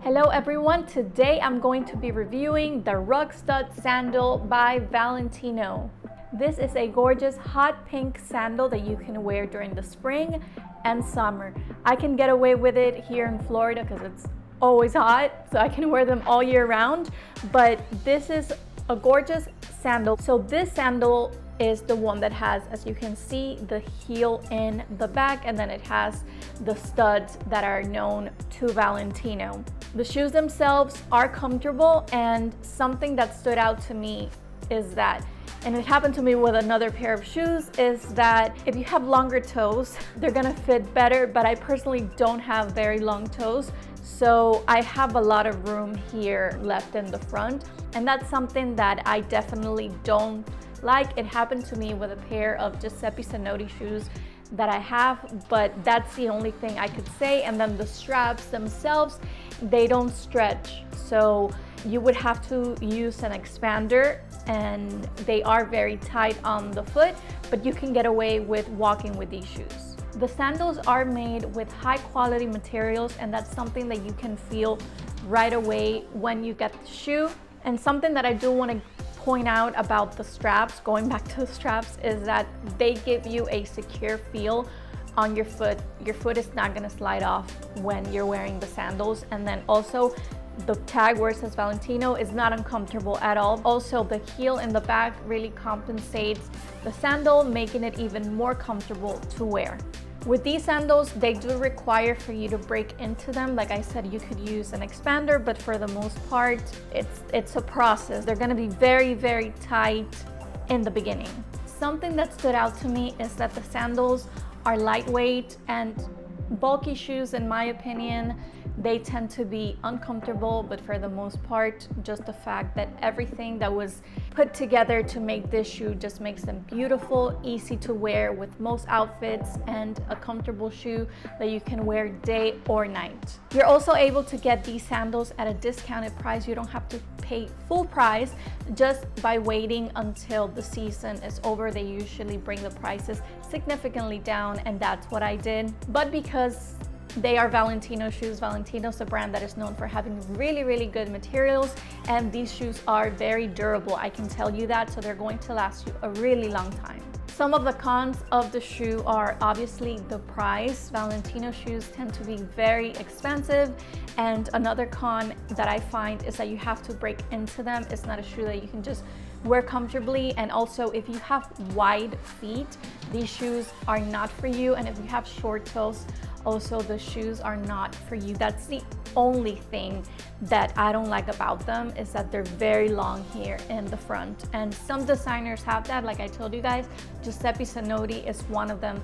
Hello everyone, today I'm going to be reviewing the Rug Stud Sandal by Valentino. This is a gorgeous hot pink sandal that you can wear during the spring and summer. I can get away with it here in Florida because it's always hot, so I can wear them all year round, but this is a gorgeous sandal. So this sandal is the one that has, as you can see, the heel in the back, and then it has the studs that are known to Valentino. The shoes themselves are comfortable, and something that stood out to me is that, and it happened to me with another pair of shoes, is that if you have longer toes, they're gonna fit better, but I personally don't have very long toes, so I have a lot of room here left in the front, and that's something that I definitely don't like. It happened to me with a pair of Giuseppe Zanotti shoes that I have, but that's the only thing I could say. And then the straps themselves, they don't stretch, so you would have to use an expander, and they are very tight on the foot, but you can get away with walking with these shoes. The sandals are made with high quality materials, and that's something that you can feel right away when you get the shoe. And something that I do want to point out about the straps, going back to the straps, is that they give you a secure feel on your foot. Your foot is not going to slide off when you're wearing the sandals. And then also the tag where it says Valentino is not uncomfortable at all. Also, the heel in the back really compensates the sandal, making it even more comfortable to wear. With these sandals, they do require for you to break into them. Like I said, you could use an expander, but for the most part, it's a process. They're gonna be very, very tight in the beginning. Something that stood out to me is that the sandals are lightweight, and bulky shoes, in my opinion, they tend to be uncomfortable, but for the most part, just the fact that everything that was put together to make this shoe just makes them beautiful, easy to wear with most outfits, and a comfortable shoe that you can wear day or night. You're also able to get these sandals at a discounted price. You don't have to pay full price just by waiting until the season is over. They usually bring the prices significantly down, and that's what I did. But because they are Valentino shoes, Valentino's a brand that is known for having really, really good materials, and these shoes are very durable, I can tell you that, so they're going to last you a really long time. Some of the cons of the shoe are obviously the price. Valentino shoes tend to be very expensive, and another con that I find is that you have to break into them. It's not a shoe that you can just wear comfortably, and also if you have wide feet, these shoes are not for you, and if you have short toes, also the shoes are not for you. That's the only thing that I don't like about them, is that they're very long here in the front, and some designers have that. Like I told you guys, Giuseppe Zanotti is one of them.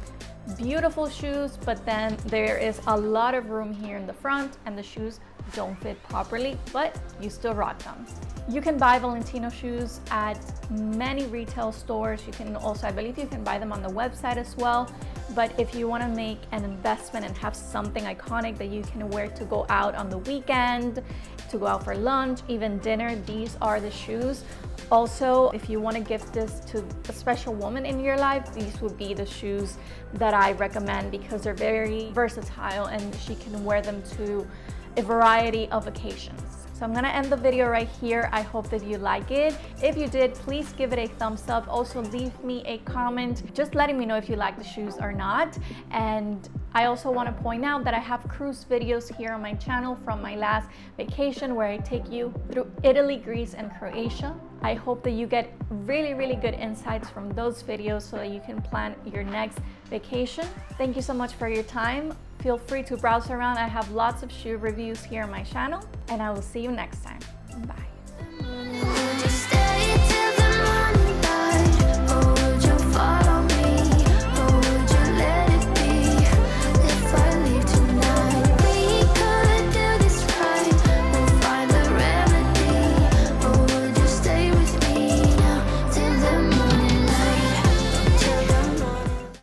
Beautiful shoes, but then there is a lot of room here in the front, and the shoes don't fit properly, but you still rock them. You can buy Valentino shoes at many retail stores. You can also, I believe you can buy them on the website as well. But if you want to make an investment and have something iconic that you can wear to go out on the weekend, to go out for lunch, even dinner, these are the shoes. Also, if you want to gift this to a special woman in your life, these would be the shoes that I recommend, because they're very versatile and she can wear them to a variety of occasions. So I'm gonna end the video right here. I hope that you like it. If you did, please give it a thumbs up. Also leave me a comment just letting me know if you like the shoes or not. And I also want to point out that I have cruise videos here on my channel from my last vacation, where I take you through Italy, Greece, and Croatia. I hope that you get really, really good insights from those videos so that you can plan your next vacation. Thank you so much for your time. Feel free to browse around. I have lots of shoe reviews here on my channel, and I will see you next time. Bye.